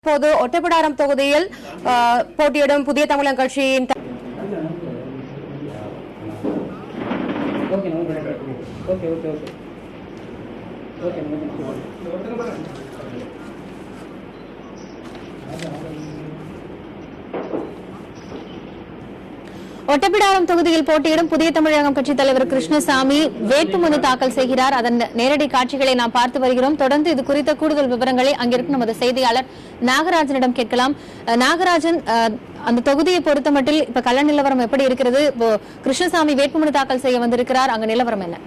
இப்போது ஒட்டப்பிடாரம் தொகுதியில் போட்டியிடும் புதிய தமிழகம் கட்சியின் ஒட்டப்பிடாரம் தொகுதியில் போட்டியிடும் புதிய தமிழகம் கட்சித் தலைவர் கிருஷ்ணசாமி வேட்புமனு தாக்கல் செய்கிறார். அதன் நேரடி காட்சிகளை நாம் பார்த்து வருகிறோம். தொடர்ந்து இது குறித்த கூடுதல் விவரங்களை அங்கிருக்கும் நமது செய்தியாளர் நாகராஜனிடம் கேட்கலாம். நாகராஜன், அந்த தொகுதியை பொறுத்தமட்டில் இப்ப கள நிலவரம் எப்படி இருக்கிறது? கிருஷ்ணசாமி வேட்புமனு தாக்கல் செய்ய வந்திருக்கிறார். அங்க நிலவரம் என்ன?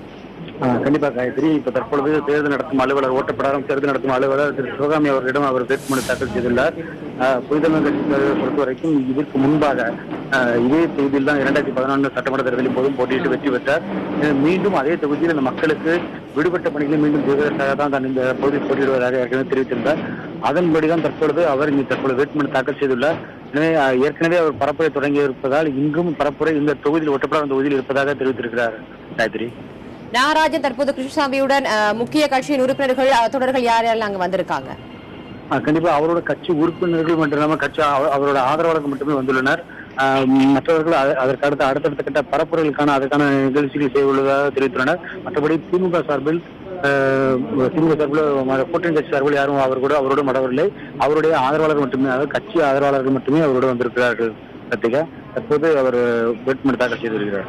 கண்டிப்பா காயத்ரி, இப்ப தற்பொழுது தேர்தல் நடத்தும் அலுவலர் ஓட்டப்பிடாரம் தேர்தல் நடத்தும் அலுவலர் திரு சிவகாமி அவர்களிடம் அவர் வேட்புமனு தாக்கல் செய்துள்ளார். புதிதமிழக கட்சியை பொறுத்த வரைக்கும் இதற்கு முன்பாக இதே தொகுதியில் தான் 2014 சட்டமன்ற தேர்தலில் போதும் போட்டியிட்டு வெற்றி பெற்றார். மீண்டும் அதே தொகுதியில் இந்த மக்களுக்கு விடுபட்ட பணிகளை மீண்டும் செய்வதற்காக தான் இந்த பகுதியில் போட்டியிடுவதாக ஏற்கனவே தெரிவித்திருந்தார். அதன்படிதான் தற்பொழுது அவர் தற்பொழுது வேட்புமனு தாக்கல் செய்துள்ளார். எனவே ஏற்கனவே அவர் பரப்புரை தொடங்கி இருப்பதால் இன்றும் பரப்புரை இந்த தொகுதியில் ஒட்டப்பிடாரம் தொகுதியில் இருப்பதாக தெரிவித்திருக்கிறார். காயத்ரி, நாகராஜன், தற்போது கிருஷ்ணசாமியுடன் முக்கிய கட்சியின் உறுப்பினர்கள் தொடர்கள் யார் யாரெல்லாம் அங்க வந்திருக்காங்க? கண்டிப்பா அவரோட கட்சி உறுப்பினர்கள் மட்டும் இல்லாமல் கட்சி அவரோட ஆதரவாளர்கள் மட்டுமே வந்துள்ளனர். மற்றவர்கள் அதற்கு அடுத்தடுத்த கட்ட பரப்புரைகளுக்கான அதற்கான நிகழ்ச்சிகள் செய்ய உள்ளதாக தெரிவித்துள்ளனர். மற்றபடி திமுக சார்பில் கூட்டணி கட்சி சார்பில் யாரும் அவரோடு வரவில்லை. அவருடைய ஆதரவாளர்கள் மட்டுமே, அதாவது கட்சி ஆதரவாளர்கள் மட்டுமே அவரோடு வந்திருக்கிறார்கள். தற்போது அவர் வேட்புமனு தாக்கல் செய்து வருகிறார்.